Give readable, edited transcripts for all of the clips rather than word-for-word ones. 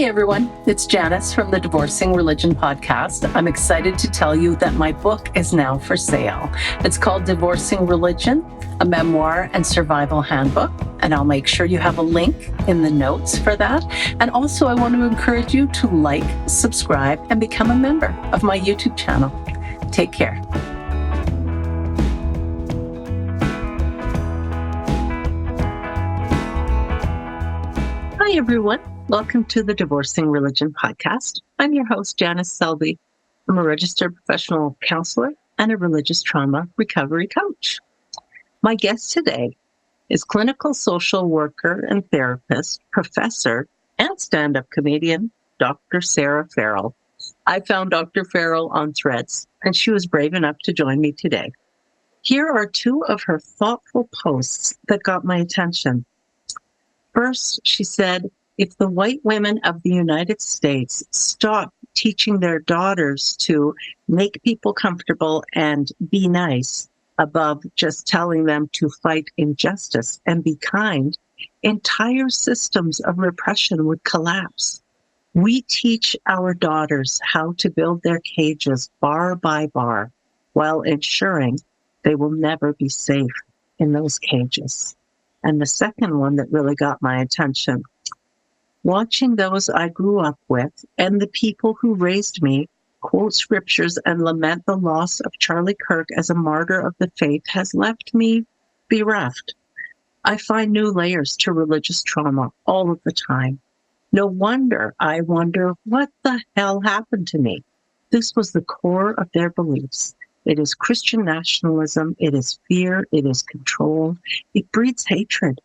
Hi, everyone. It's Janice from the Divorcing Religion podcast. I'm excited to tell you that my book is now for sale. It's called Divorcing Religion, a memoir and survival handbook. And I'll make sure you have a link in the notes for that. And also, I want to encourage you to like, subscribe, and become a member of my YouTube channel. Take care. Hi, everyone. Welcome to the Divorcing Religion podcast. I'm your host, Janice Selby. I'm a registered professional counselor and a religious trauma recovery coach. My guest today is clinical social worker and therapist, professor, and stand-up comedian, Dr. Sarah Farrell. I found Dr. Farrell on Threads, and she was brave enough to join me today. Here are two of her thoughtful posts that got my attention. First, she said, if the white women of the United States stop teaching their daughters to make people comfortable and be nice above just telling them to fight injustice and be kind, entire systems of repression would collapse. We teach our daughters how to build their cages bar by bar while ensuring they will never be safe in those cages. And the second one that really got my attention, watching those I grew up with and the people who raised me quote scriptures and lament the loss of Charlie Kirk as a martyr of the faith has left me bereft. I find new layers to religious trauma all of the time. No wonder I wonder what the hell happened to me. This was the core of their beliefs. It is Christian nationalism. It is fear. It is control. It breeds hatred.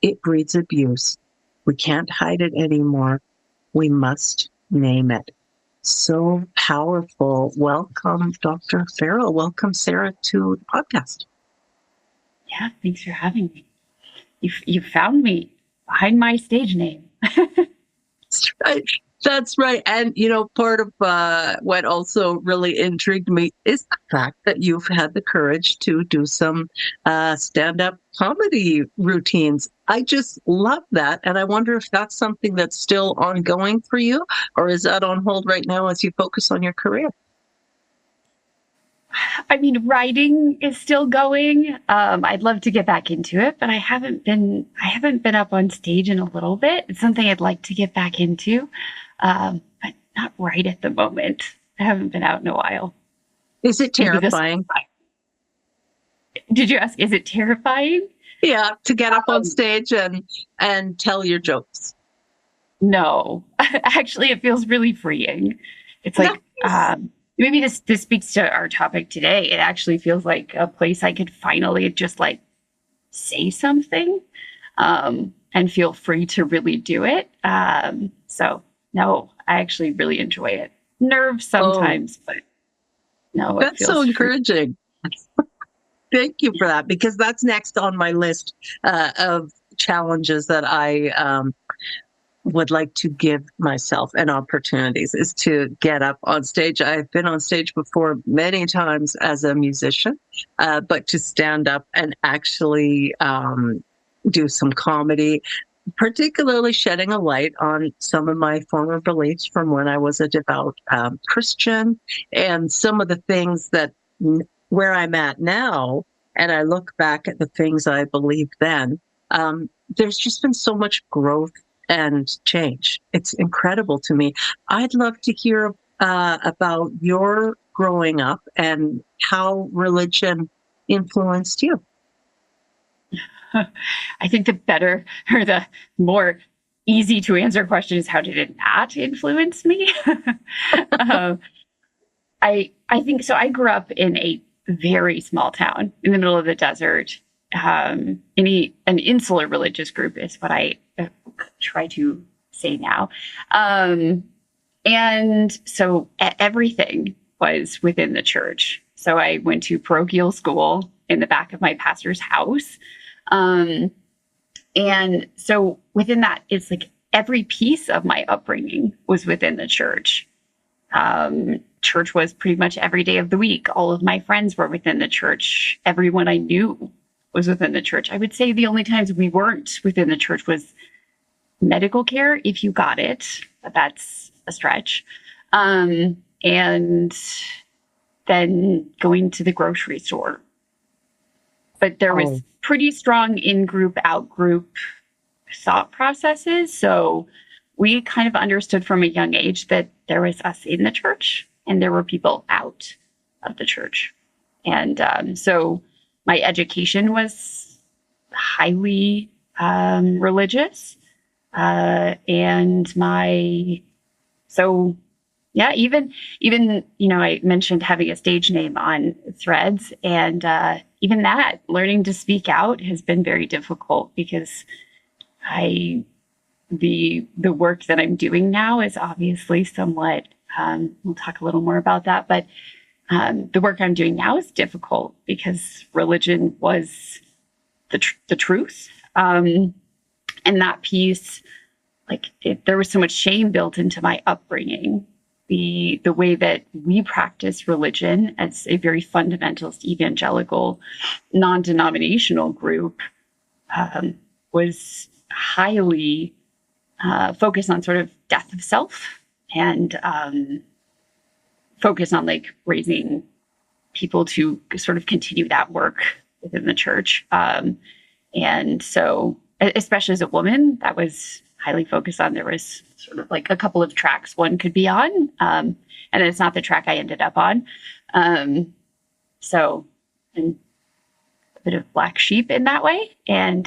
It breeds abuse. We can't hide it anymore. We must name it. So powerful. Welcome, Dr. Farrell. Welcome, Sarah, to the podcast. Yeah, thanks for having me. You found me behind my stage name. That's right. That's right. And, part of what also really intrigued me is the fact that you've had the courage to do some stand-up comedy routines. I just love that. And I wonder if that's something that's still ongoing for you, or is that on hold right now as you focus on your career? I mean, writing is still going. I'd love to get back into it, but I haven't been up on stage in a little bit. It's something I'd like to get back into. But not right at the moment. I haven't been out in a while. Is it terrifying? Did you ask, is it terrifying? Yeah, to get up on stage and tell your jokes. No, actually, it feels really freeing. It's like, maybe this speaks to our topic today. It actually feels like a place I could finally just say something and feel free to really do it. So no, I actually really enjoy it. Nerves sometimes, but no. That's so encouraging. Thank you for that, because that's next on my list of challenges that I would like to give myself and opportunities is to get up on stage. I've been on stage before many times as a musician, but to stand up and actually do some comedy, particularly shedding a light on some of my former beliefs from when I was a devout Christian and some of the things that where I'm at now, and I look back at the things I believed then, there's just been so much growth and change. It's incredible to me. I'd love to hear about your growing up and how religion influenced you. I think the better or the more easy to answer question is, how did it not influence me? I think so. I grew up in a very small town in the middle of the desert. An insular religious group is what I try to say now. And so everything was within the church. So I went to parochial school in the back of my pastor's house. And so within that, it's like every piece of my upbringing was within the church. Church was pretty much every day of the week. All of my friends were within the church. Everyone I knew was within the church. I would say the only times we weren't within the church was medical care if you got it, but that's a stretch. And then going to the grocery store. But there was pretty strong in-group, out-group thought processes. So we kind of understood from a young age that there was us in the church and there were people out of the church. And so my education was highly religious. Even, I mentioned having a stage name on Threads, and even that, learning to speak out has been very difficult because the work that I'm doing now is obviously somewhat, we'll talk a little more about that, but the work I'm doing now is difficult because religion was the truth. And that piece, there was so much shame built into my upbringing. The way that we practice religion as a very fundamentalist, evangelical, non-denominational group was highly focused on sort of death of self and focused on raising people to sort of continue that work within the church. And so, especially as a woman, that was highly focused on. There was sort of a couple of tracks one could be on, and it's not the track I ended up on. So I'm a bit of black sheep in that way. And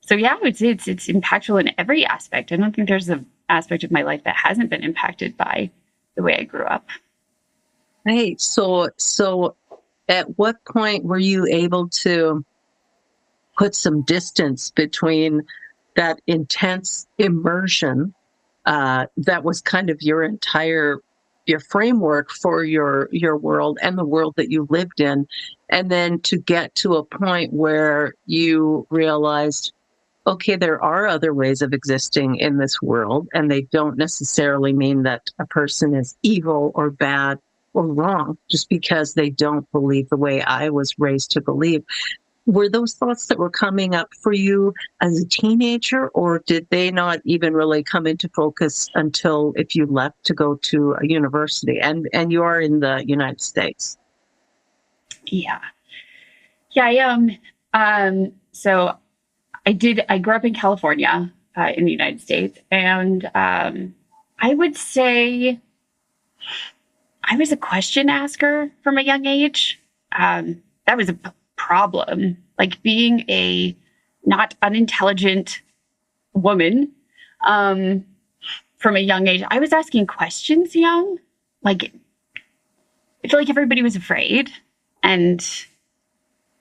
so yeah, I would say it's impactful in every aspect. I don't think there's an aspect of my life that hasn't been impacted by the way I grew up. Right. So at what point were you able to put some distance between that intense immersion that was kind of your framework for your world and the world that you lived in, and then to get to a point where you realized, okay, there are other ways of existing in this world, and they don't necessarily mean that a person is evil or bad or wrong just because they don't believe the way I was raised to believe. Were those thoughts that were coming up for you as a teenager, or did they not even really come into focus until if you left to go to a university and you are in the United States? Yeah, I am. So I grew up in California, in the United States, and I would say I was a question asker from a young age. That was a problem. Being a not unintelligent woman from a young age, I was asking questions young. I feel like everybody was afraid, and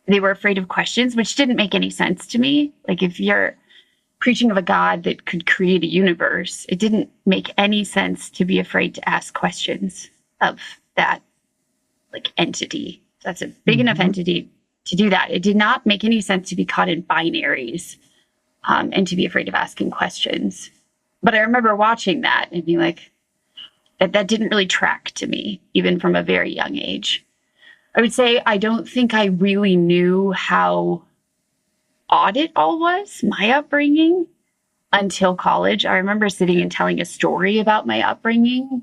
they were afraid of questions, which didn't make any sense to me. If you're preaching of a God that could create a universe, it didn't make any sense to be afraid to ask questions of that entity. That's a big enough entity to do that. It did not make any sense to be caught in binaries and to be afraid of asking questions. But I remember watching that and being like, that didn't really track to me, even from a very young age. I would say I don't think I really knew how odd it all was, my upbringing, until college. I remember sitting and telling a story about my upbringing,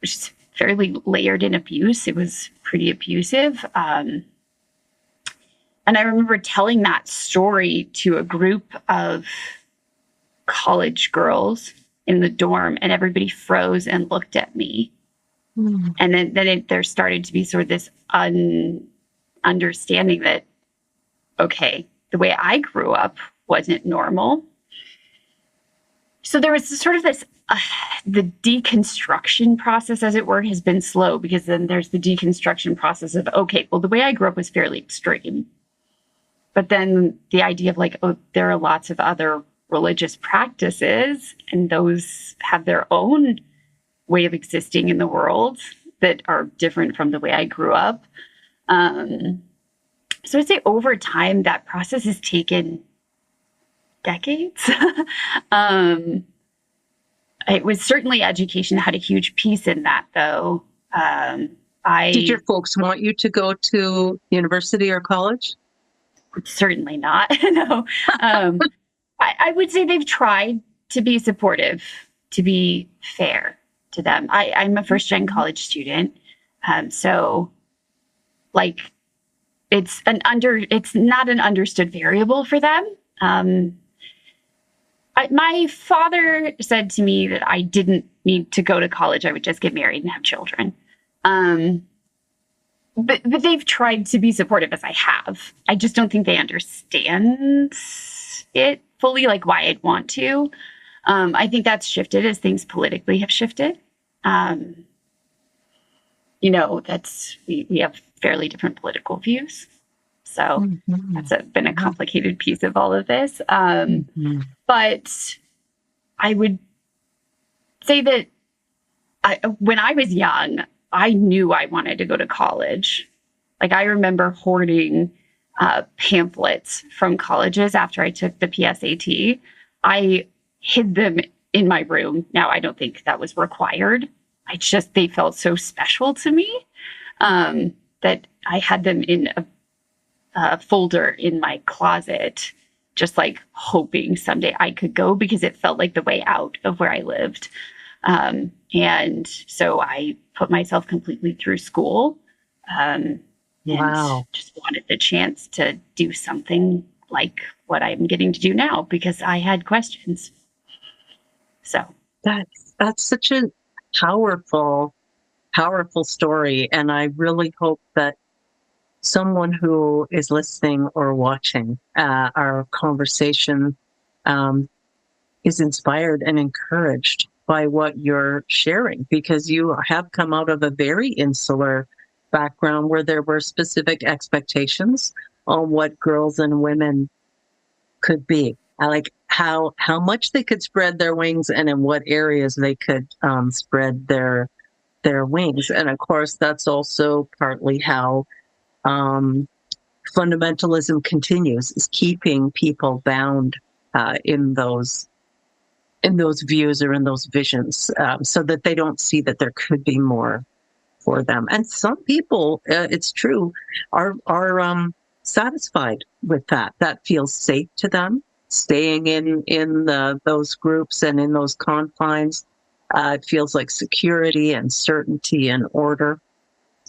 which is fairly layered in abuse. It was pretty abusive. And I remember telling that story to a group of college girls in the dorm, and everybody froze and looked at me. And then there started to be sort of this understanding that, okay, the way I grew up wasn't normal. So there was sort of this, the deconstruction process, as it were, has been slow, because then there's the deconstruction process of, okay, well, the way I grew up was fairly extreme. But then the idea of there are lots of other religious practices, and those have their own way of existing in the world that are different from the way I grew up. So I'd say over time, that process has taken decades. It was certainly education had a huge piece in that, though. Did your folks want you to go to university or college? Certainly not. No. I would say they've tried to be supportive, to be fair to them. I'm a first-gen college student, so like it's not an understood variable for them. My father said to me that I didn't need to go to college. I would just get married and have children. But they've tried to be supportive as I have. I just don't think they understand it fully, like why I'd want to. I think that's shifted as things politically have shifted. We have fairly different political views. So that's been a complicated piece of all of this. But I would say that when I was young, I knew I wanted to go to college. Like I remember hoarding pamphlets from colleges after I took the PSAT. I hid them in my room. Now, I don't think that was required. They felt so special to me that I had them in a folder in my closet, just like hoping someday I could go because it felt like the way out of where I lived. And so I put myself completely through school and just wanted the chance to do something like what I'm getting to do now because I had questions. So that's such a powerful story. And I really hope that someone who is listening or watching our conversation is inspired and encouraged by what you're sharing, because you have come out of a very insular background where there were specific expectations on what girls and women could be, like how much they could spread their wings and in what areas they could spread their wings. And of course, that's also partly how fundamentalism continues, is keeping people bound in those views or in those visions, so that they don't see that there could be more for them. And some people, it's true, are satisfied with that. That feels safe to them, staying in those groups and in those confines. It feels like security and certainty and order.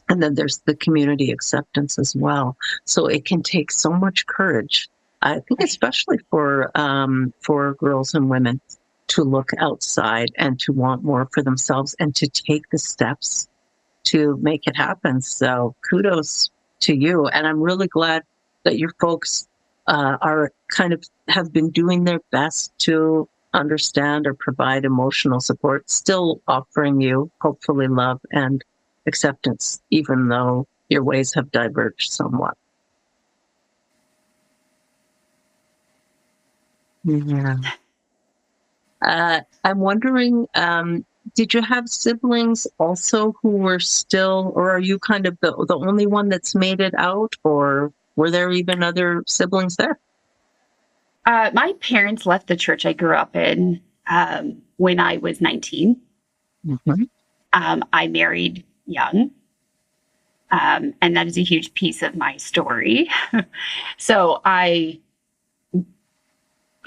And then there's the community acceptance as well. So it can take so much courage, I think, especially for girls and women, to look outside and to want more for themselves and to take the steps to make it happen. So kudos to you. And I'm really glad that your folks are kind of have been doing their best to understand or provide emotional support, still offering you hopefully love and acceptance, even though your ways have diverged somewhat. Yeah. I'm wondering, did you have siblings also who were still, or are you kind of the only one that's made it out, or were there even other siblings there? My parents left the church I grew up in when I was 19. Mm-hmm. I married young, and that is a huge piece of my story. So I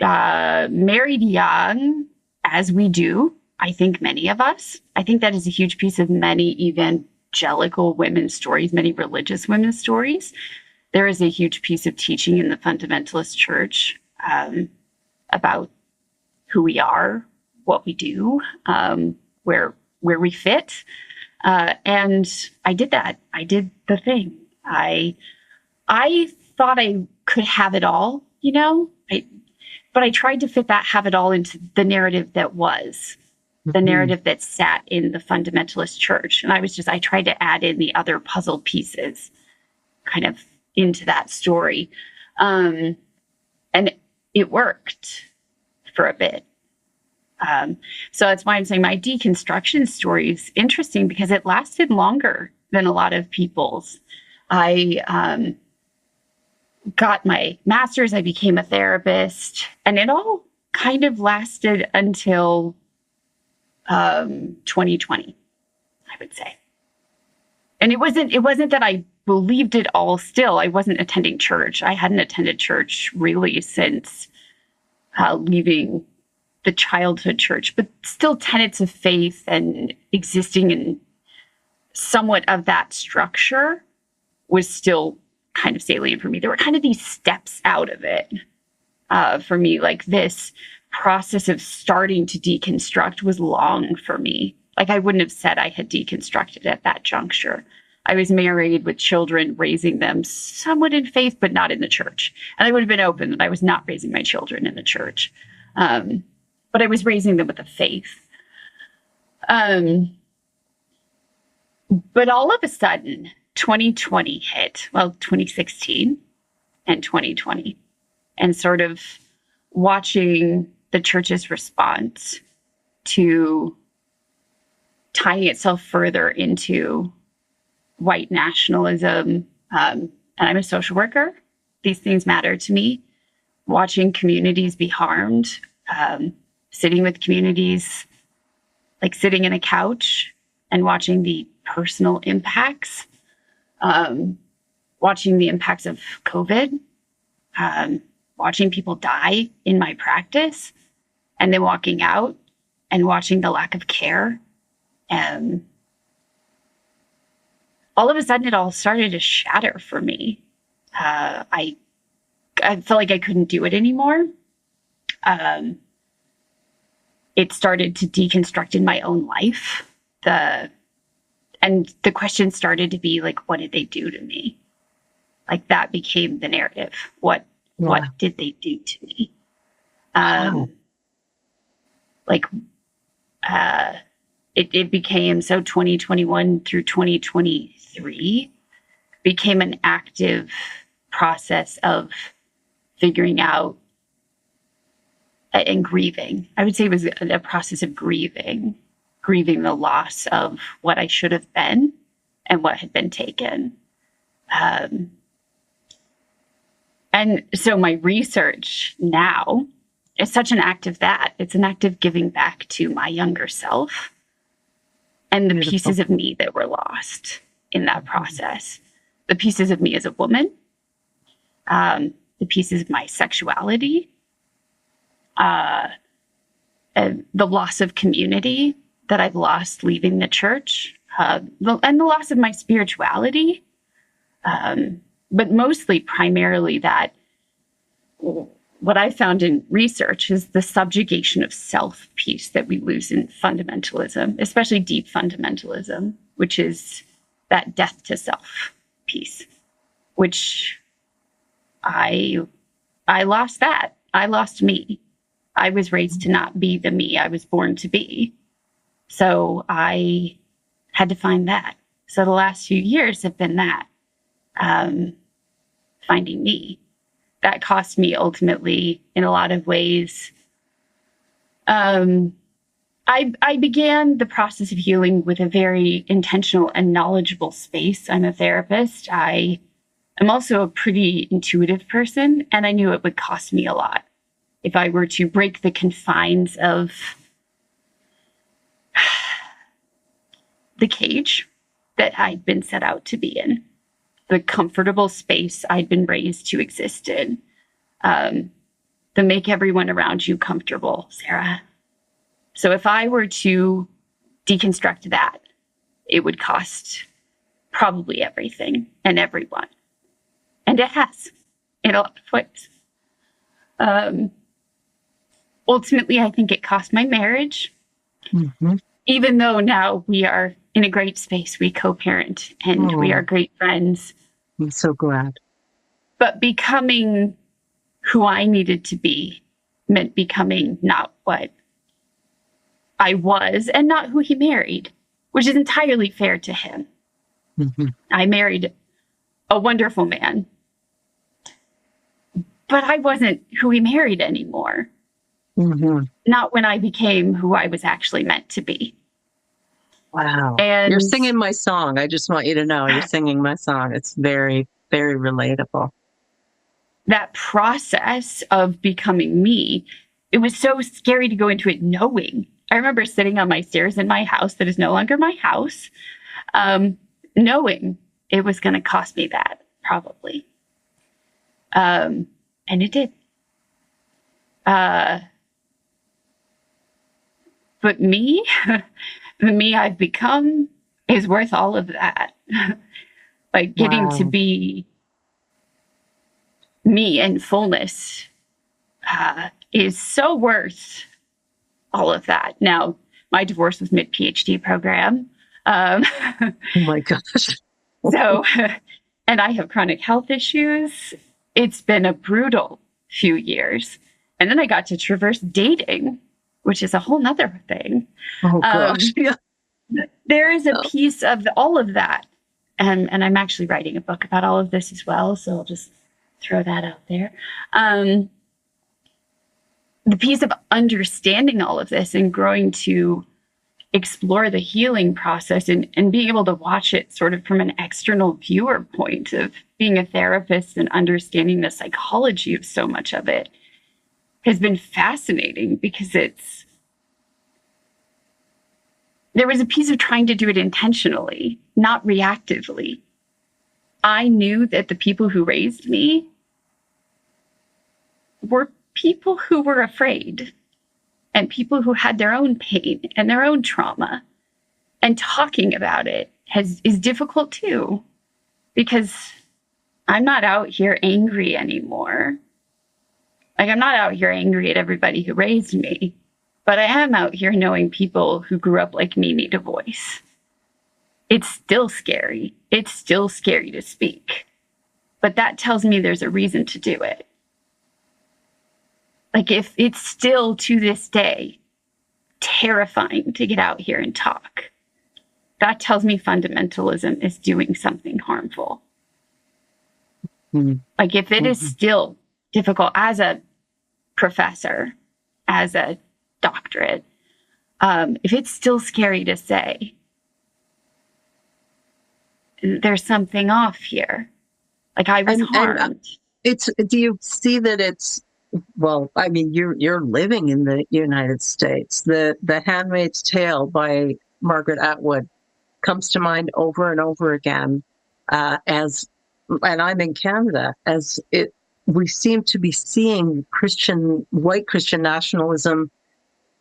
married young, as we do, I think many of us. I think that is a huge piece of many evangelical women's stories, many religious women's stories. There is a huge piece of teaching in the fundamentalist church about who we are, what we do, where we fit. And I did that. I did the thing. I thought I could have it all, but I tried to fit that have it all into the narrative that was the narrative that sat in the fundamentalist church. And I tried to add in the other puzzle pieces kind of into that story. And it worked for a bit. So that's why I'm saying my deconstruction story is interesting because it lasted longer than a lot of people's. I got my master's, I became a therapist, and it all kind of lasted until 2020, I would say. And it wasn't that I believed it all still. I wasn't attending church. I hadn't attended church really since leaving the childhood church, but still tenets of faith and existing in somewhat of that structure was still kind of salient for me. There were kind of these steps out of it for me, like this process of starting to deconstruct was long for me. Like I wouldn't have said I had deconstructed at that juncture. I was married with children, raising them somewhat in faith, but not in the church. And I would have been open that I was not raising my children in the church. But I was raising them with a faith. But all of a sudden, 2020 hit, well, 2016 and 2020, and sort of watching the church's response to tying itself further into white nationalism. And I'm a social worker. These things matter to me. Watching communities be harmed, sitting with communities, like sitting in a couch and watching the personal impacts, watching the impacts of COVID, watching people die in my practice, and then walking out and watching the lack of care. And all of a sudden, it all started to shatter for me. I felt like I couldn't do it anymore. It started to deconstruct in my own life. And the question started to be like, what did they do to me? Like that became the narrative. What did they do to me? It became, so 2021 through 2023 became an active process of figuring out and grieving. I would say it was a process of grieving the loss of what I should have been and what had been taken. And so my research now is such an act of that. It's an act of giving back to my younger self and the Beautiful. pieces of me that were lost in that process. The pieces of me as a woman, the pieces of my sexuality, and the loss of community that I've lost leaving the church, and the loss of my spirituality, but mostly primarily that what I found in research is the subjugation of self piece that we lose in fundamentalism, especially deep fundamentalism, which is that death to self piece, which I lost that. I lost me. I was raised to not be the me I was born to be. So I had to find that. So the last few years have been that, finding me. That cost me ultimately in a lot of ways. I began the process of healing with a very intentional and knowledgeable space. I'm a therapist. I am also a pretty intuitive person, and I knew it would cost me a lot if I were to break the confines of the cage that I'd been set out to be in, the comfortable space I'd been raised to exist in, to make everyone around you comfortable, Sarah. So if I were to deconstruct that, it would cost probably everything and everyone. And it has in a lot of ways. Ultimately, I think it cost my marriage, even though now we are in a great space. We co-parent and we are great friends. I'm so glad. But becoming who I needed to be meant becoming not what I was and not who he married, which is entirely fair to him. I married a wonderful man, but I wasn't who he married anymore. Not when I became who I was actually meant to be. Wow. And you're singing my song. I just want you to know you're singing my song. It's very, very relatable. That process of becoming me, it was so scary to go into it knowing. I remember sitting on my stairs in my house that is no longer my house, knowing it was going to cost me that, probably. And it did. But me, the me I've become is worth all of that. Like getting to Wow. be me in fullness is so worth all of that. Now, my divorce was mid PhD program. Um, Oh my gosh. so, and I have chronic health issues. It's been a brutal few years. And then I got to traverse dating, which is a whole nother thing. Oh gosh. Yeah. There is a Oh, piece of all of that. And I'm actually writing a book about all of this as well. So I'll just throw that out there. The piece of understanding all of this and growing to explore the healing process and being able to watch it sort of from an external viewer point of being a therapist and understanding the psychology of so much of it has been fascinating because there was a piece of trying to do it intentionally, not reactively. I knew that the people who raised me were people who were afraid and people who had their own pain and their own trauma. And talking about it is difficult too, because I'm not out here angry anymore. Like, I'm not out here angry at everybody who raised me, but I am out here knowing people who grew up like me need a voice. It's still scary. It's still scary to speak, but that tells me there's a reason to do it. Like, if it's still to this day terrifying to get out here and talk, that tells me fundamentalism is doing something harmful. mm-hmm. Like, if it is still difficult as a professor, as a doctorate, if it's still scary to say, there's something off here. Like, I was harmed. Do you see that it's, well, I mean, you're living in the United States. The Handmaid's Tale by Margaret Atwood comes to mind over and over again, and I'm in Canada, as we seem to be seeing white Christian nationalism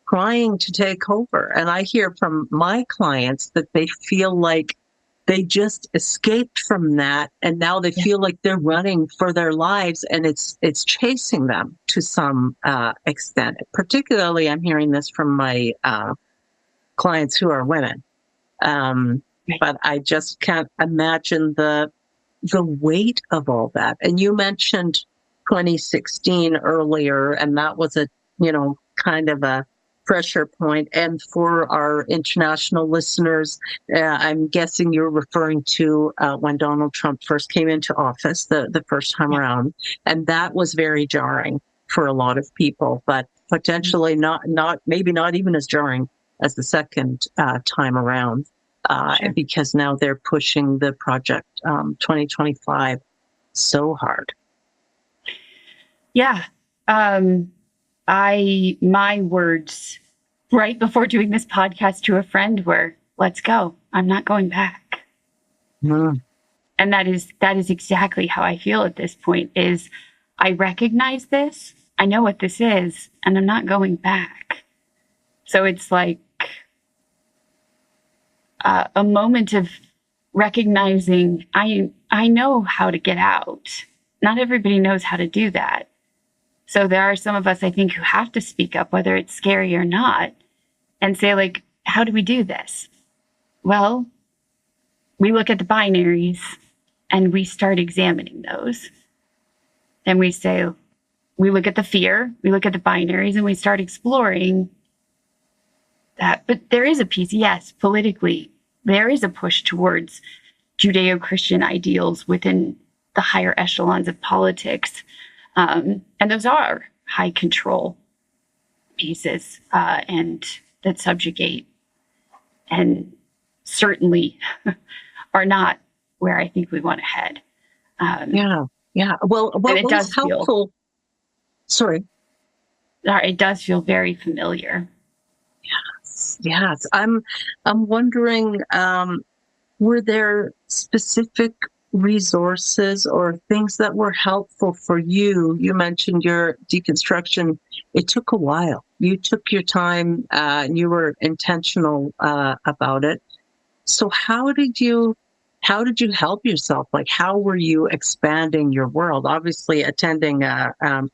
trying to take over. And I hear from my clients that they feel like they just escaped from that, and now they feel like they're running for their lives, and it's chasing them to some extent. Particularly, I'm hearing this from my clients who are women, but I just can't imagine the weight of all that. And you mentioned 2016 earlier, and that was a kind of a pressure point. And for our international listeners, I'm guessing you're referring to when Donald Trump first came into office the first time around, and that was very jarring for a lot of people, but potentially maybe not even as jarring as the second time around, because now they're pushing the project 2025 so hard. Yeah. My words right before doing this podcast to a friend were, let's go. I'm not going back. Mm. And that is exactly how I feel at this point. Is I recognize this, I know what this is, and I'm not going back. So it's like a moment of recognizing I know how to get out. Not everybody knows how to do that. So there are some of us, I think, who have to speak up, whether it's scary or not, and say, like, how do we do this? Well, we look at the binaries and we start examining those. And we say, we look at the fear, we look at the binaries, and we start exploring that. But there is a piece, yes, politically, there is a push towards Judeo-Christian ideals within the higher echelons of politics. And those are high control pieces and that subjugate and certainly are not where I think we want to head. Yeah. Well, it does helpful. Sorry. It does feel very familiar. Yes. I'm wondering, were there specific resources or things that were helpful for you? You mentioned your deconstruction. It took a while. You took your time and you were intentional about it. So how did you help yourself? Like, how were you expanding your world? Obviously, attending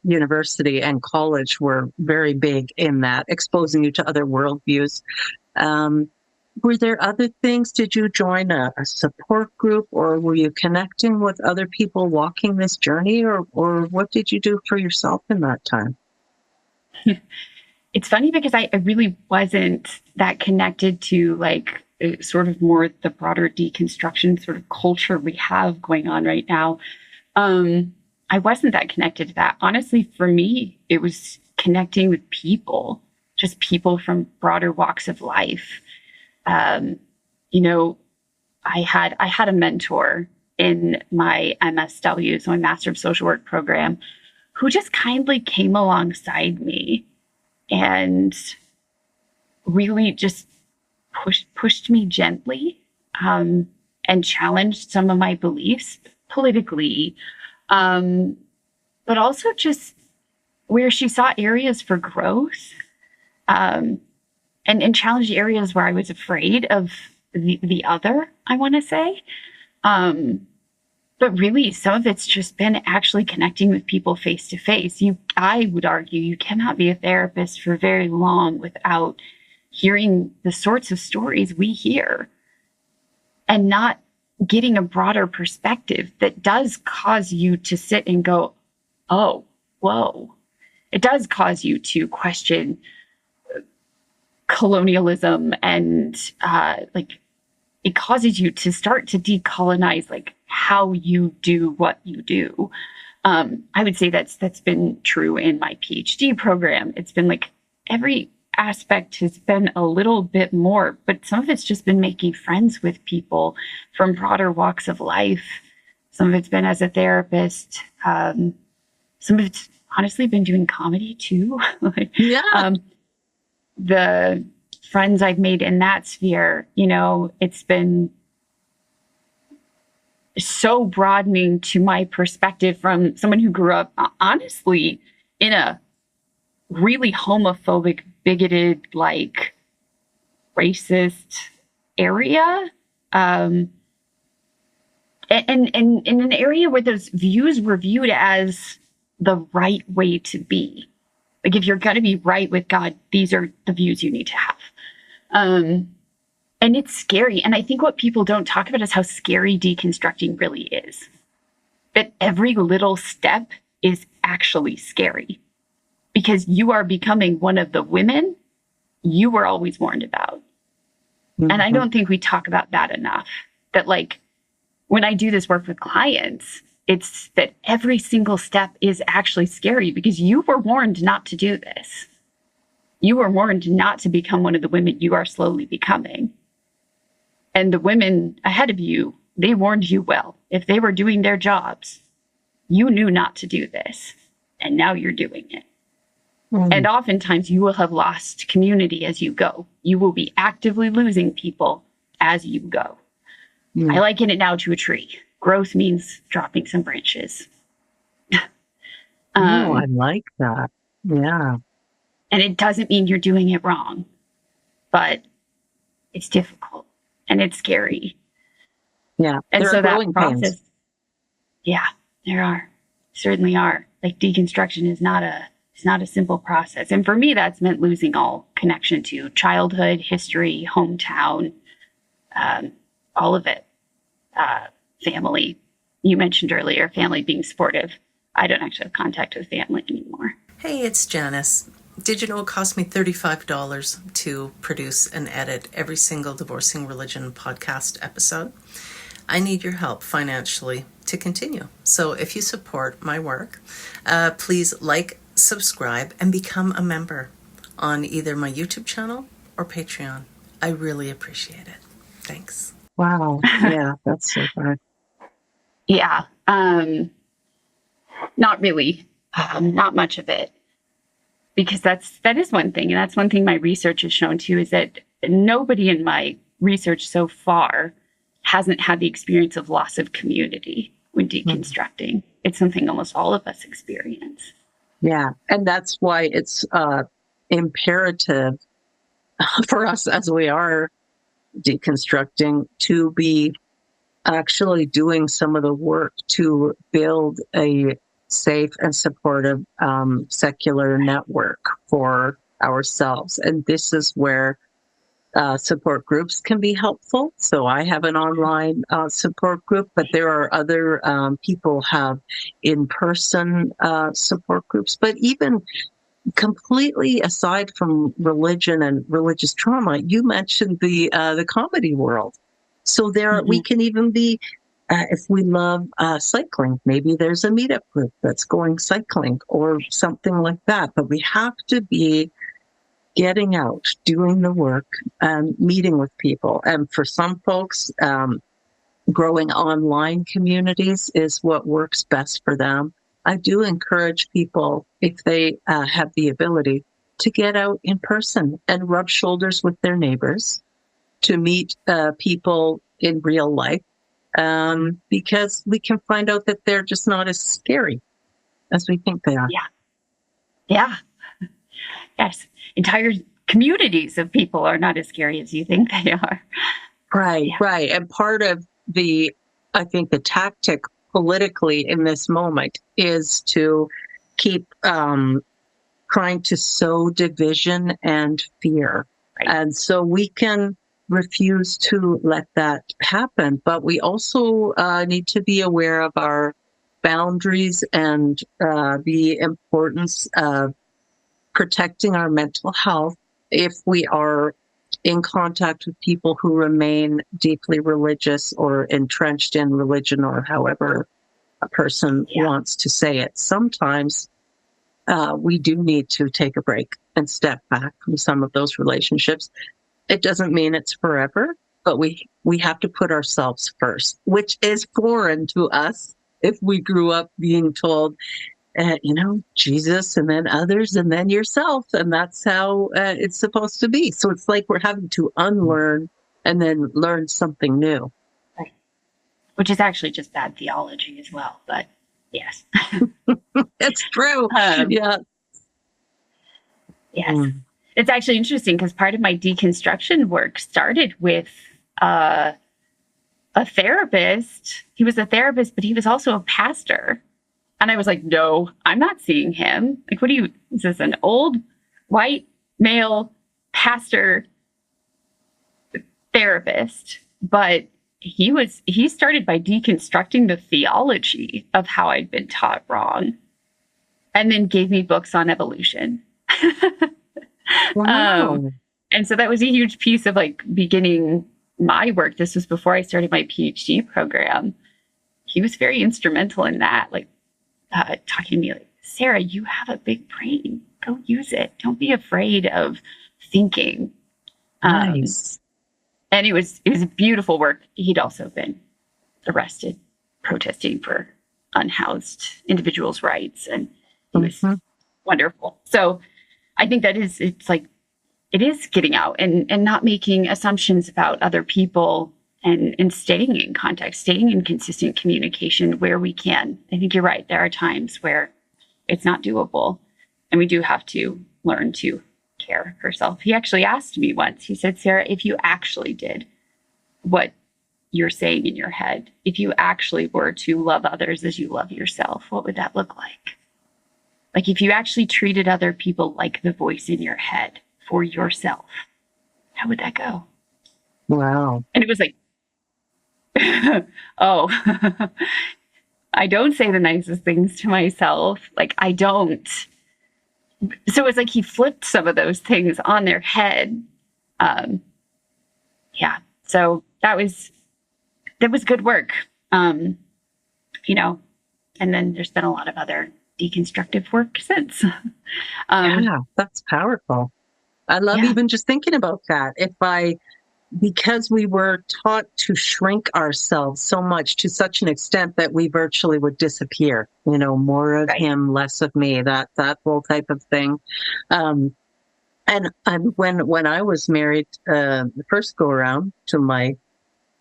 university and college were very big in that, exposing you to other worldviews. Um, were there other things? Did you join a support group, or were you connecting with other people walking this journey, or what did you do for yourself in that time? It's funny because I really wasn't that connected to like sort of more the broader deconstruction sort of culture we have going on right now. I wasn't that connected to that. Honestly, for me, it was connecting with people, just people from broader walks of life. You know, I had a mentor in my MSW, so my Master of Social Work program, who just kindly came alongside me and really just pushed me gently, and challenged some of my beliefs politically, but also just where she saw areas for growth, and challenged areas where I was afraid of the other, I want to say. But really, some of it's just been actually connecting with people face to face. I would argue you cannot be a therapist for very long without hearing the sorts of stories we hear and not getting a broader perspective that does cause you to sit and go, oh, whoa. It does cause you to question colonialism and it causes you to start to decolonize like how you do what you do. I would say that's been true in my PhD program. It's been like every aspect has been a little bit more, but some of it's just been making friends with people from broader walks of life. Some of it's been as a therapist. Some of it's honestly been doing comedy too. The friends I've made in that sphere, it's been so broadening to my perspective from someone who grew up, honestly, in a really homophobic, bigoted, like racist area. And in an area where those views were viewed as the right way to be. Like, if you're going to be right with God, these are the views you need to have. And it's scary. And I think what people don't talk about is how scary deconstructing really is. That every little step is actually scary because you are becoming one of the women you were always warned about. Mm-hmm. And I don't think we talk about that enough. That, like, when I do this work with clients, it's that every single step is actually scary because you were warned not to do this. You were warned not to become one of the women you are slowly becoming. And the women ahead of you, they warned you well. If they were doing their jobs, you knew not to do this. And now you're doing it. Mm. And oftentimes you will have lost community as you go. You will be actively losing people as you go. Mm. I liken it now to a tree. Growth means dropping some branches. I like that. Yeah. And it doesn't mean you're doing it wrong, but it's difficult and it's scary. Yeah. And so that process, pains. Yeah, there are, certainly are. Like, deconstruction is not a simple process. And for me, that's meant losing all connection to childhood, history, hometown, all of it. Family. You mentioned earlier, family being supportive. I don't actually have contact with family anymore. Hey, it's Janice. Did you know it cost me $35 to produce and edit every single Divorcing Religion podcast episode? I need your help financially to continue. So if you support my work, please like, subscribe, and become a member on either my YouTube channel or Patreon. I really appreciate it. Thanks. Wow. Yeah, that's so hard. Yeah. Not really. Not much of it. Because that is one thing. And that's one thing my research has shown too, is that nobody in my research so far hasn't had the experience of loss of community when deconstructing. It's something almost all of us experience. Yeah. And that's why it's imperative for us, as we are deconstructing, to be actually doing some of the work to build a safe and supportive secular network for ourselves. And this is where support groups can be helpful. So I have an online support group, but there are other people have in-person support groups. But even completely aside from religion and religious trauma, you mentioned the comedy world. So there we can even be, if we love cycling, maybe there's a meetup group that's going cycling or something like that. But we have to be getting out, doing the work, and meeting with people. And for some folks, growing online communities is what works best for them. I do encourage people, if they have the ability, to get out in person and rub shoulders with their neighbors, to meet people in real life, because we can find out that they're just not as scary as we think they are. Yeah. Yes. Entire communities of people are not as scary as you think they are. Right, right. And part of I think the tactic politically in this moment is to keep trying to sow division and fear. Right. And so we can refuse to let that happen, but we also need to be aware of our boundaries and the importance of protecting our mental health if we are in contact with people who remain deeply religious or entrenched in religion, or however a person wants to say it. Sometimes we do need to take a break and step back from some of those relationships. It doesn't mean it's forever, but we have to put ourselves first, which is foreign to us if we grew up being told, Jesus, and then others, and then yourself. And that's how it's supposed to be. So it's like we're having to unlearn and then learn something new. Right. Which is actually just bad theology as well. But yes. It's true. Yeah. Yes. It's actually interesting because part of my deconstruction work started with a therapist. He was a therapist, but he was also a pastor. And I was like, no, I'm not seeing him. Like, is this an old white male pastor therapist? But he started by deconstructing the theology of how I'd been taught wrong, and then gave me books on evolution. Wow. And so that was a huge piece of like beginning my work. This was before I started my PhD program. He was very instrumental in that, like, talking to me like, Sarah, you have a big brain. Go use it. Don't be afraid of thinking. Nice. And it was beautiful work. He'd also been arrested protesting for unhoused individuals' rights, and it was wonderful. So I think it is getting out and not making assumptions about other people, and staying in contact, staying in consistent communication where we can. I think you're right. There are times where it's not doable, and we do have to learn to care for self. He actually asked me once, he said, Sarah, if you actually did what you're saying in your head, if you actually were to love others as you love yourself, what would that look like? Like, if you actually treated other people like the voice in your head for yourself, how would that go? Wow. And it was like, oh, I don't say the nicest things to myself. Like, I don't. So it's like he flipped some of those things on their head. So that was good work. And then there's been a lot of other deconstructive work since. Yeah, that's powerful. I love even just thinking about that. Because we were taught to shrink ourselves so much, to such an extent that we virtually would disappear, more of him, less of me, that whole type of thing. And when I was married, the first go around to my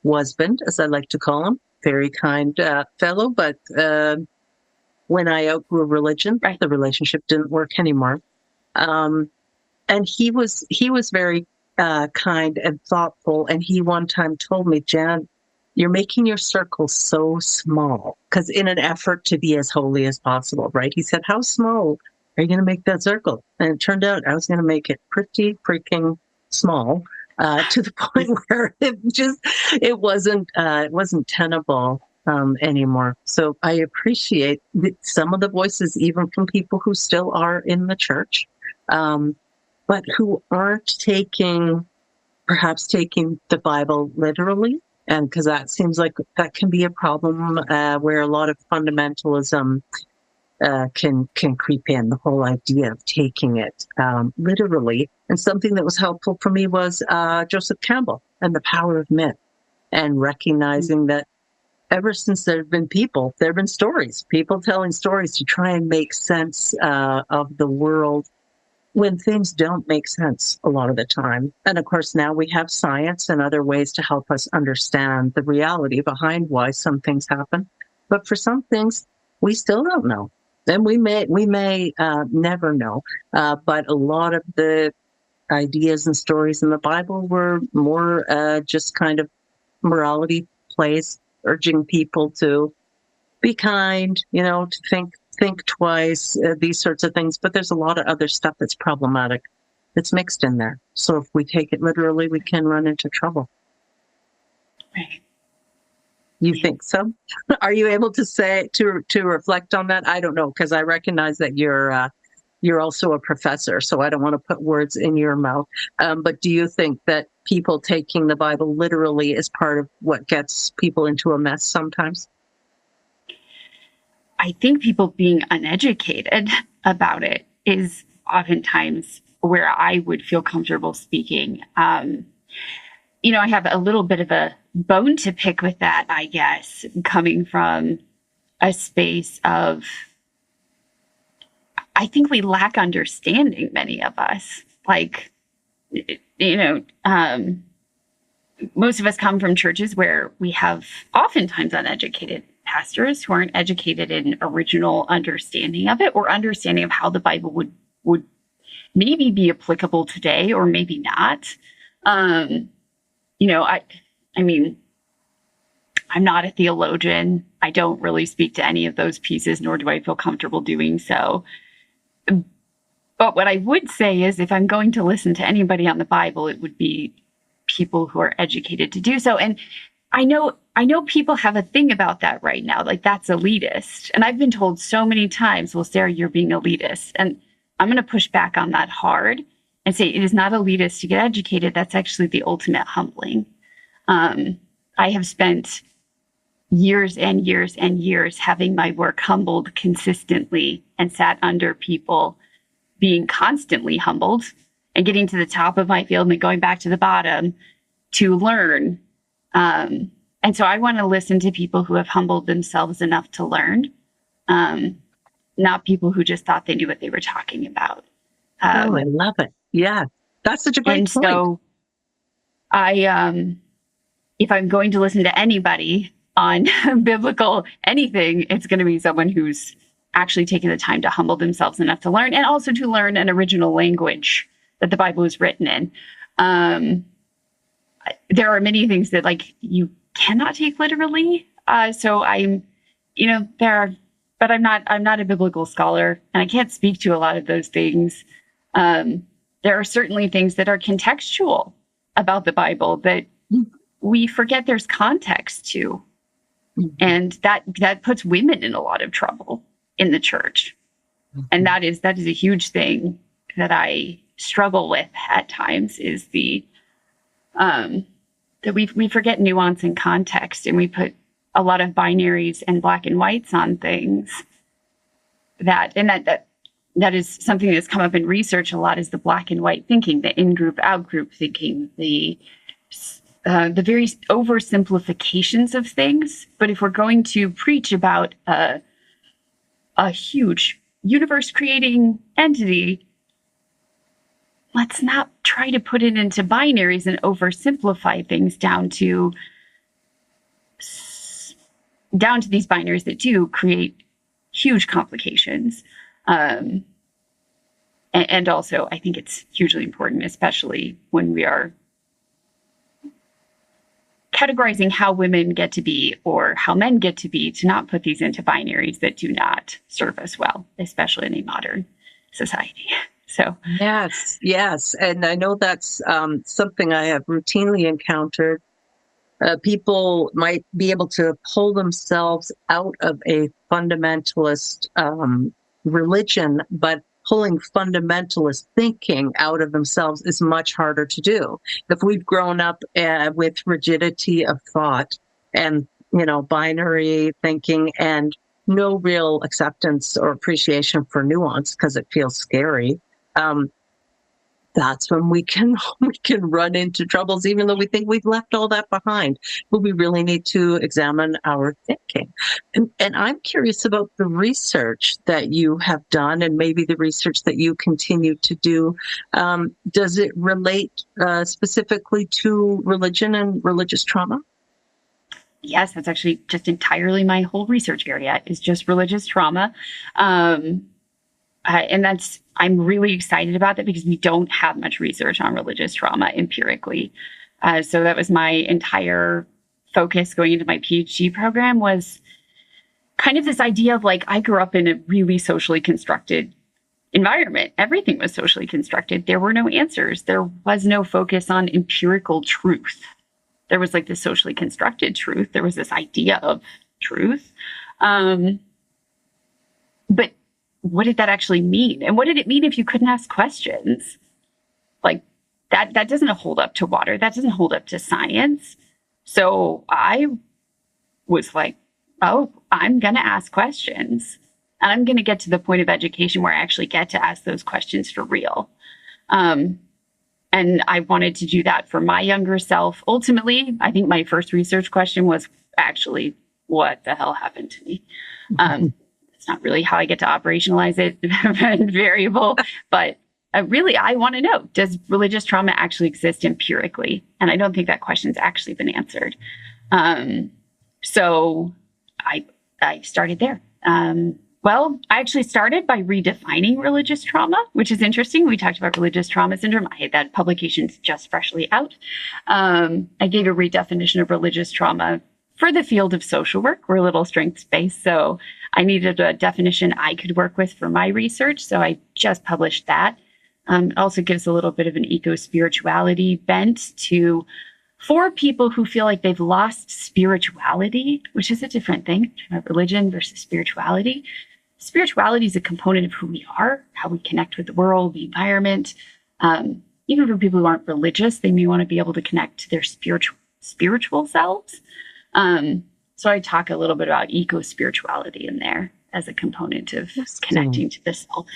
husband, as I like to call him, very kind fellow, but when I outgrew religion, Right. the relationship didn't work anymore. And he was very kind and thoughtful. And he one time told me, Jan, you're making your circle so small, because in an effort to be as holy as possible, right? He said, how small are you going to make that circle? And it turned out I was going to make it pretty freaking small, to the point where it wasn't tenable anymore. So I appreciate some of the voices, even from people who still are in the church, but who aren't perhaps taking the Bible literally. And because that seems like that can be a problem, where a lot of fundamentalism can creep in, the whole idea of taking it literally. And something that was helpful for me was Joseph Campbell and the power of myth, and recognizing that ever since there have been stories, people telling stories to try and make sense of the world when things don't make sense a lot of the time. And of course, now we have science and other ways to help us understand the reality behind why some things happen. But for some things, we still don't know. And we may never know. But a lot of the ideas and stories in the Bible were more just kind of morality plays, urging people to be kind, to think twice, these sorts of things. But there's a lot of other stuff that's problematic that's mixed in there. So if we take it literally, we can run into trouble. Right. You think so? Are you able to reflect on that? I don't know, because I recognize that you're also a professor, so I don't want to put words in your mouth. But do you think that people taking the Bible literally is part of what gets people into a mess sometimes? I think people being uneducated about it is oftentimes where I would feel comfortable speaking. I have a little bit of a bone to pick with that, I guess, coming from a space of, I think we lack understanding, many of us. Most of us come from churches where we have oftentimes uneducated pastors who aren't educated in original understanding of it, or understanding of how the Bible would maybe be applicable today, or maybe not. I mean, I'm not a theologian. I don't really speak to any of those pieces, nor do I feel comfortable doing so. But what I would say is, if I'm going to listen to anybody on the Bible, it would be people who are educated to do so. And I know people have a thing about that right now, like that's elitist. And I've been told so many times, well, Sarah, you're being elitist. And I'm going to push back on that hard and say it is not elitist to get educated. That's actually the ultimate humbling. I have spent years and years and years having my work humbled consistently, and sat under people being constantly humbled and getting to the top of my field and then going back to the bottom to learn. And so I want to listen to people who have humbled themselves enough to learn, not people who just thought they knew what they were talking about. I love it. Yeah, that's such a great point. So if I'm going to listen to anybody on biblical anything, it's going to be someone who's actually taken the time to humble themselves enough to learn, and also to learn an original language that the Bible is written in. There are many things that you cannot take literally. So I'm not a biblical scholar, and I can't speak to a lot of those things. There are certainly things that are contextual about the Bible that we forget there's context to. And that puts women in a lot of trouble in the church. And that is a huge thing that I struggle with at times, is that we forget nuance and context, and we put a lot of binaries and black and whites on things. That is something that's come up in research a lot, is the black and white thinking, the in-group, out-group thinking, the very oversimplifications of things. But if we're going to preach about a huge universe-creating entity, let's not try to put it into binaries and oversimplify things down to down to these binaries that do create huge complications. And also, I think it's hugely important, especially when we are categorizing how women get to be or how men get to be, to not put these into binaries that do not serve us well, especially in a modern society. So yes, and I know that's something I have routinely encountered. People might be able to pull themselves out of a fundamentalist religion, but pulling fundamentalist thinking out of themselves is much harder to do. If we've grown up with rigidity of thought and, binary thinking and no real acceptance or appreciation for nuance because it feels scary, that's when we can run into troubles, even though we think we've left all that behind. But we really need to examine our thinking. And I'm curious about the research that you have done and maybe the research that you continue to do. Does it relate specifically to religion and religious trauma? Yes, that's actually just entirely my whole research area is just religious trauma. And I'm really excited about that because we don't have much research on religious trauma empirically. So that was my entire focus going into my PhD program, was kind of this idea of I grew up in a really socially constructed environment. Everything was socially constructed. There were no answers. There was no focus on empirical truth. There was this socially constructed truth. There was this idea of truth. But what did that actually mean? And what did it mean if you couldn't ask questions? That doesn't hold up to water. That doesn't hold up to science. So I was oh, I'm going to ask questions. And I'm going to get to the point of education where I actually get to ask those questions for real. And I wanted to do that for my younger self. Ultimately, I think my first research question was actually, what the hell happened to me? It's not really how I get to operationalize it, variable, but really, I want to know, does religious trauma actually exist empirically? And I don't think that question's actually been answered. So I started there. Well, I actually started by redefining religious trauma, which is interesting. We talked about religious trauma syndrome. I had that publication's just freshly out. I gave a redefinition of religious trauma for the field of social work. We're a little strengths-based, so I needed a definition I could work with for my research, so I just published that. It also gives a little bit of an eco-spirituality bent for people who feel like they've lost spirituality, which is a different thing, religion versus spirituality. Spirituality is a component of who we are, how we connect with the world, the environment. Even for people who aren't religious, they may want to be able to connect to their spiritual selves. So I talk a little bit about eco-spirituality in there as a component of connecting to the self.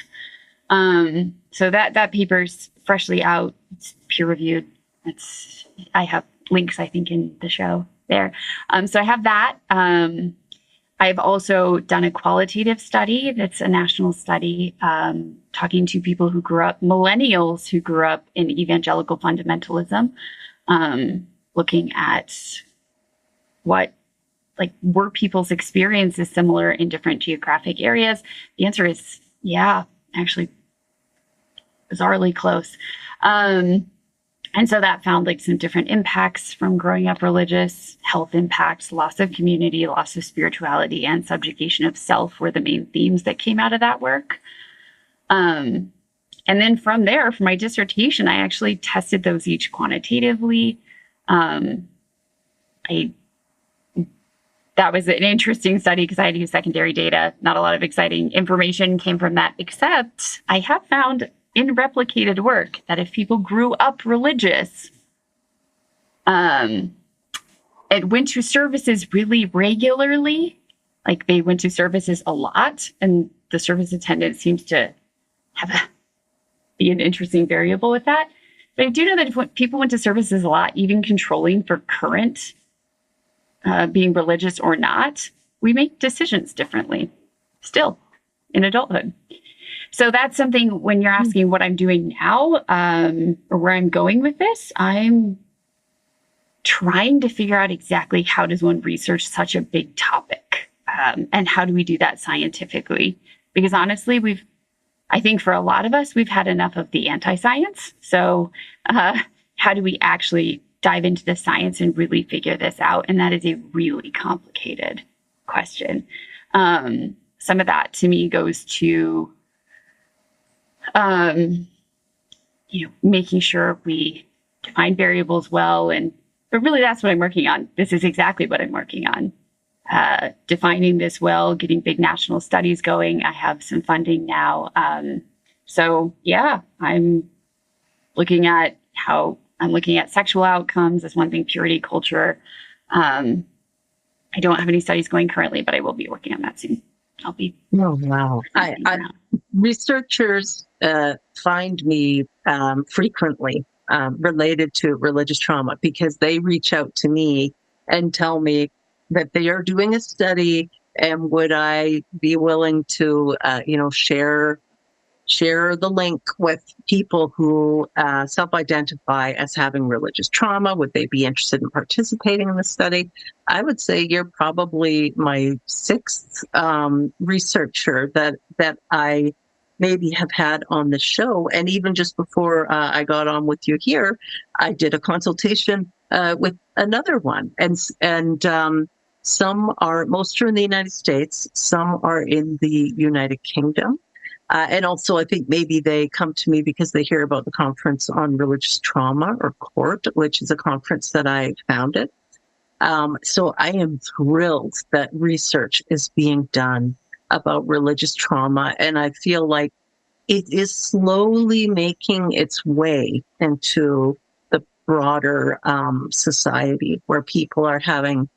So that paper's freshly out. It's peer-reviewed. I have links, I think, in the show there. So I have that. I've also done a qualitative study that's a national study, talking to people who grew up, millennials who grew up in evangelical fundamentalism, looking at were people's experiences similar in different geographic areas? The answer is, yeah, actually bizarrely close. And so that found some different impacts from growing up religious, health impacts, loss of community, loss of spirituality, and subjugation of self were the main themes that came out of that work. And then from there, for my dissertation, I actually tested those each quantitatively. That was an interesting study because I had to use secondary data. Not a lot of exciting information came from that, except I have found in replicated work that if people grew up religious and went to services really regularly, they went to services a lot, and the service attendant seems to be an interesting variable with that. But I do know that if people went to services a lot, even controlling for current being religious or not, we make decisions differently still in adulthood. So that's something, when you're asking what I'm doing now, or where I'm going with this, I'm trying to figure out exactly how does one research such a big topic, and how do we do that scientifically? Because honestly, I think for a lot of us, we've had enough of the anti-science. So how do we actually dive into the science and really figure this out? And that is a really complicated question. Some of that to me goes to, making sure we define variables well. But really that's what I'm working on. This is exactly what I'm working on. Defining this well, getting big national studies going. I have some funding now. So yeah, I'm looking at sexual outcomes as one thing, purity, culture. I don't have any studies going currently, but I will be working on that soon. I'll be. Oh, wow. Researchers find me frequently related to religious trauma because they reach out to me and tell me that they are doing a study, and would I be willing to, share the link with people who self-identify as having religious trauma? Would they be interested in participating in the study? I would say you're probably my sixth researcher that I maybe have had on the show. And even just before I got on with you here, I did a consultation with another one. And most are in the United States, some are in the United Kingdom. And also, I think maybe they come to me because they hear about the Conference on Religious Trauma, or CORT, which is a conference that I founded. So I am thrilled that research is being done about religious trauma. And I feel like it is slowly making its way into the broader society, where people are having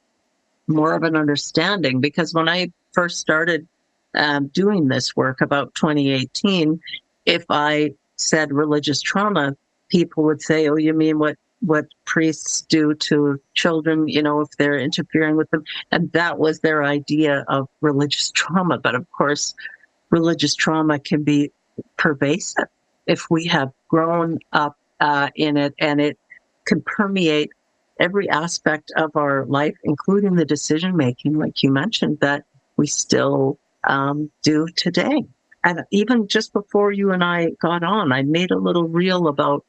more of an understanding. Because when I first started doing this work about 2018, if I said religious trauma, people would say, "Oh, you mean what priests do to children, if they're interfering with them?" And that was their idea of religious trauma. But of course, religious trauma can be pervasive if we have grown up in it, and it can permeate every aspect of our life, including the decision making, like you mentioned, that we still do today. And even just before you and I got on, I made a little reel about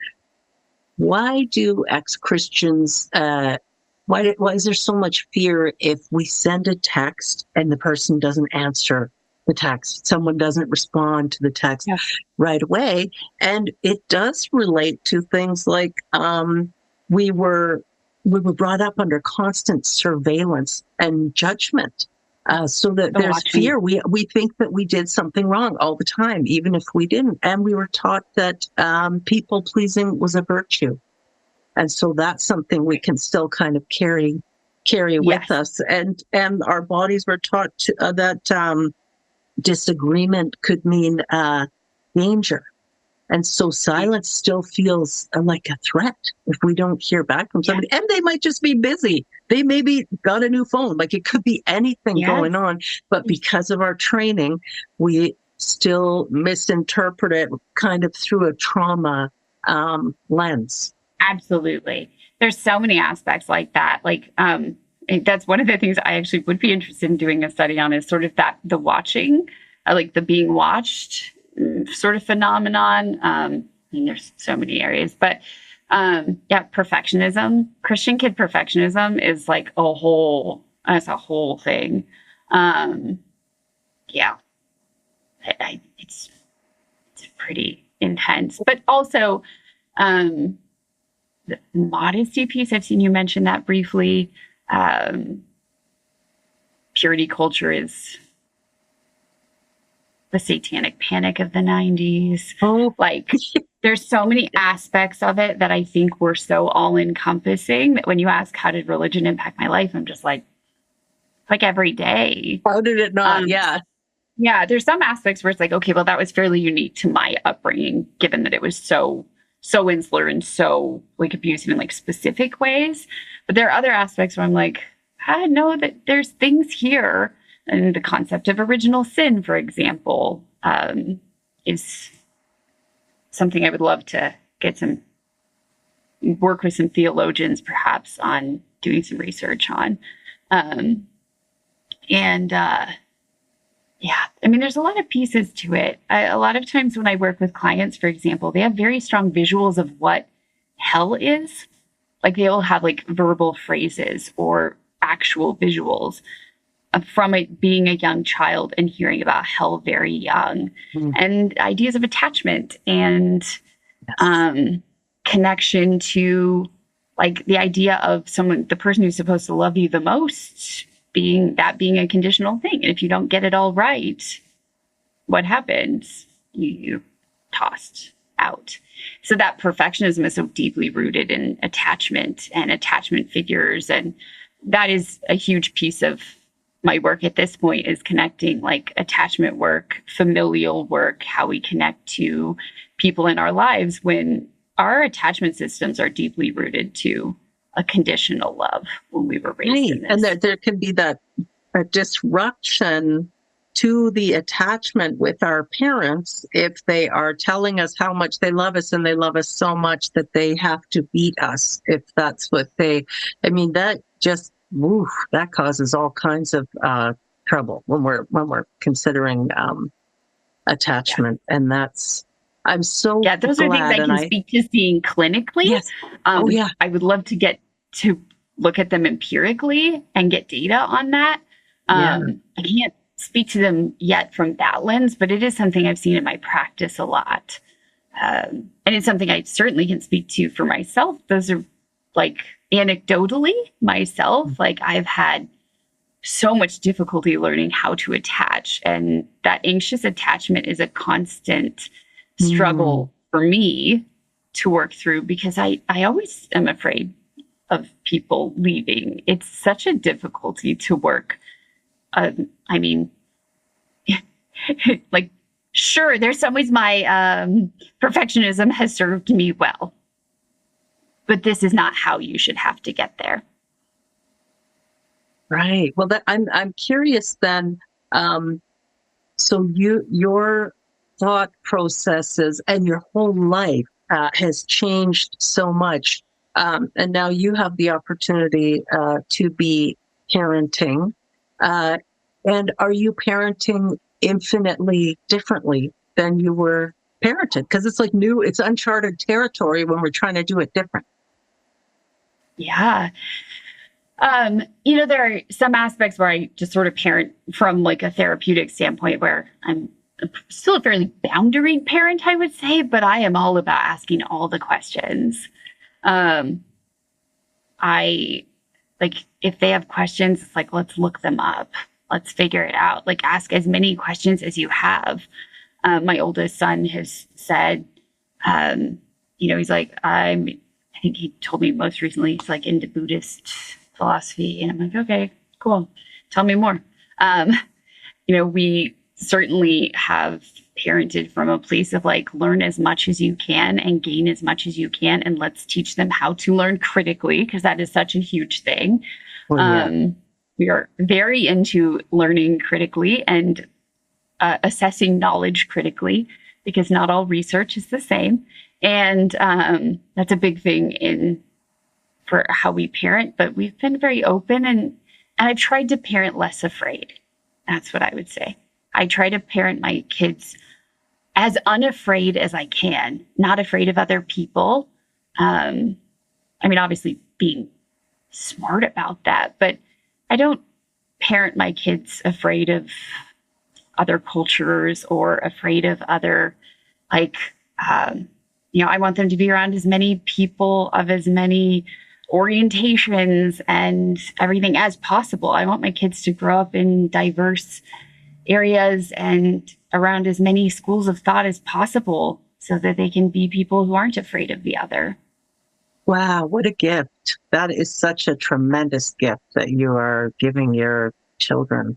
why do ex-Christians, why is there so much fear if we send a text and the person doesn't answer the text, someone doesn't respond to the text right away? And it does relate to things like we were brought up under constant surveillance and judgment. So that there's fear. We think that we did something wrong all the time, even if we didn't. And we were taught that people pleasing was a virtue. And so that's something we can still kind of carry with us. And our bodies were taught that disagreement could mean danger. And so silence still feels like a threat if we don't hear back from somebody. And they might just be busy. They maybe got a new phone. Like, it could be anything going on. But because of our training, we still misinterpret it kind of through a trauma lens. Absolutely. There's so many aspects like that. Like, that's one of the things I actually would be interested in doing a study on, is sort of the watching, like the being watched sort of phenomenon. I mean, there's so many areas, but perfectionism, Christian kid perfectionism is like that's a whole thing. It's pretty intense, but also the modesty piece. I've seen you mention that briefly. Purity culture is the satanic panic of the 90s. Like, there's so many aspects of it that I think were so all-encompassing that when you ask, how did religion impact my life? I'm just like every day. How did it not? Yeah, there's some aspects where it's like, okay, well, that was fairly unique to my upbringing, given that it was so insular and so like abusive in like specific ways. But there are other aspects where I'm like, I know that there's things here. And the concept of original sin, for example, is something I would love to get some work with some theologians perhaps on doing some research on. Yeah, I mean, there's a lot of pieces to it. A lot of times when I work with clients, for example, they have very strong visuals of what hell is. Like they'll have like verbal phrases or actual visuals from it being a young child and hearing about hell very young, and ideas of attachment and connection to like the idea of someone, the person who's supposed to love you the most, being a conditional thing. And if you don't get it all right, what happens? You're tossed out. So that perfectionism is so deeply rooted in attachment and attachment figures. And that is a huge piece of my work at this point, is connecting like attachment work, familial work, how we connect to people in our lives when our attachment systems are deeply rooted to a conditional love when we were raised in this. And there can be that a disruption to the attachment with our parents if they are telling us how much they love us, and they love us so much that they have to beat us if that's what that just that causes all kinds of trouble when we're considering attachment. And that's, I'm so those glad, are things I can speak to seeing clinically. Yes. I would love to get to look at them empirically and get data on that. I can't speak to them yet from that lens, but it is something I've seen in my practice a lot. And it's something I certainly can speak to for myself. Those are like anecdotally myself, like I've had so much difficulty learning how to attach, and that anxious attachment is a constant struggle for me to work through, because I always am afraid of people leaving. It's such a difficulty to work. I mean, like, sure, there's some ways my perfectionism has served me well, but this is not how you should have to get there. Right. Well, I'm curious then. So your thought processes and your whole life has changed so much, and now you have the opportunity to be parenting. And are you parenting infinitely differently than you were parented? Because it's like it's uncharted territory when we're trying to do it different. Yeah. There are some aspects where I just sort of parent from like a therapeutic standpoint, where I'm still a fairly boundary parent, I would say, but I am all about asking all the questions. If they have questions, it's like, let's look them up. Let's figure it out. Like, ask as many questions as you have. My oldest son has said, he's like, I think he told me most recently, he's like into Buddhist philosophy. And I'm like, okay, cool. Tell me more. We certainly have parented from a place of like, learn as much as you can and gain as much as you can. And let's teach them how to learn critically, because that is such a huge thing. We are very into learning critically and assessing knowledge critically, because not all research is the same. And that's a big thing for how we parent, but we've been very open, and I've tried to parent less afraid. That's what I would say. I try to parent my kids as unafraid as I can, not afraid of other people. Obviously being smart about that, but I don't parent my kids afraid of other cultures or afraid of other, I want them to be around as many people of as many orientations and everything as possible. I want my kids to grow up in diverse areas and around as many schools of thought as possible, so that they can be people who aren't afraid of the other. Wow, what a gift. That is such a tremendous gift that you are giving your children.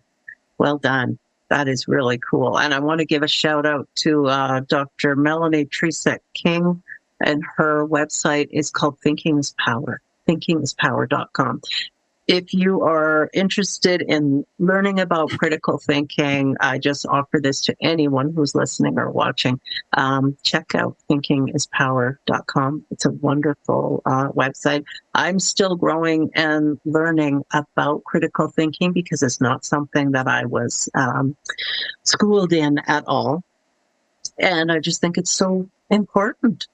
Well done. That is really cool. And I want to give a shout out to Dr. Melanie Tresek King, and her website is called Thinking is Power, thinkingispower.com. If you are interested in learning about critical thinking, I just offer this to anyone who's listening or watching. Check out thinkingispower.com. It's a wonderful website. I'm still growing and learning about critical thinking because it's not something that I was schooled in at all. And I just think it's so important.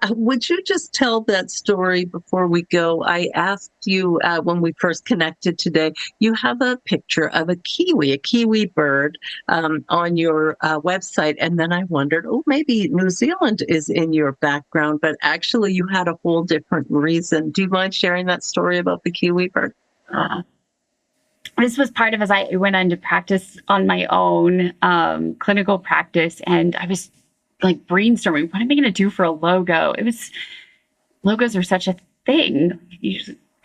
Would you just tell that story before we go? I asked you when we first connected today, you have a picture of a kiwi bird on your website. And then I wondered, oh, maybe New Zealand is in your background, but actually you had a whole different reason. Do you mind sharing that story about the kiwi bird? This was part of as I went on to practice on my own clinical practice, and I was like brainstorming, what am I going to do for a logo? Logos are such a thing.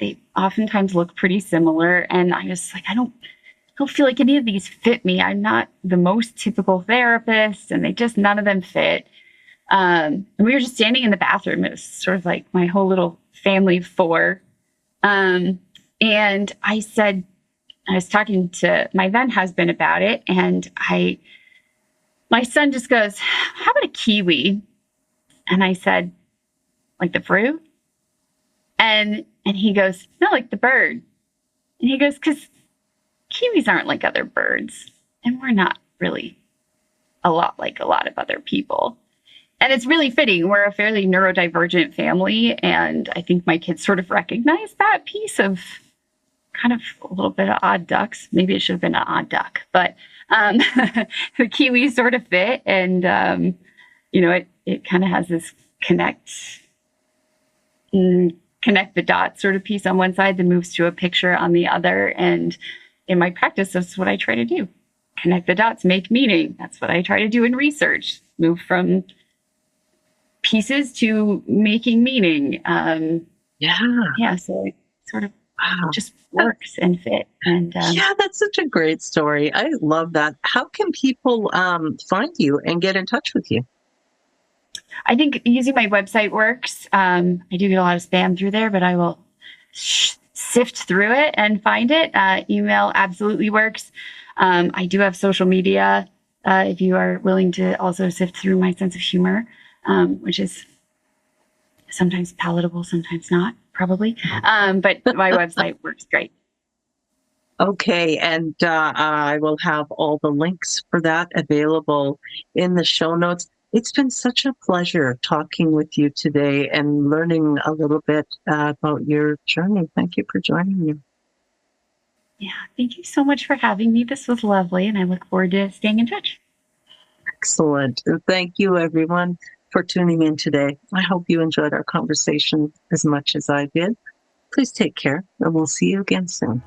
They oftentimes look pretty similar. And I was like, I don't feel like any of these fit me. I'm not the most typical therapist, and none of them fit. And we were just standing in the bathroom. It was sort of like my whole little family of four. And I said, I was talking to my then husband about it, and my son just goes, how about a kiwi? And I said, like the fruit? And he goes, no, like the bird. And he goes, because kiwis aren't like other birds. And we're not really a lot like a lot of other people. And it's really fitting. We're a fairly neurodivergent family. And I think my kids sort of recognize that piece of kind of a little bit of odd ducks. Maybe it should have been an odd duck, but the kiwi sort of fit. And, it kind of has this connect the dots sort of piece on one side that moves to a picture on the other. And in my practice, that's what I try to do. Connect the dots, make meaning. That's what I try to do in research. Move from pieces to making meaning. Yeah. So it sort of just works and fit. And yeah, that's such a great story. I love that. How can people find you and get in touch with you? I think using my website works. I do get a lot of spam through there, but I will sift through it and find it. Email absolutely works. I do have social media if you are willing to also sift through my sense of humor, which is sometimes palatable, sometimes not, probably. But my website works great. Okay, and I will have all the links for that available in the show notes. It's been such a pleasure talking with you today and learning a little bit about your journey. Thank you for joining me. Yeah, thank you so much for having me. This was lovely, and I look forward to staying in touch. Excellent. And thank you, everyone, for tuning in today. I hope you enjoyed our conversation as much as I did. Please take care, and we'll see you again soon.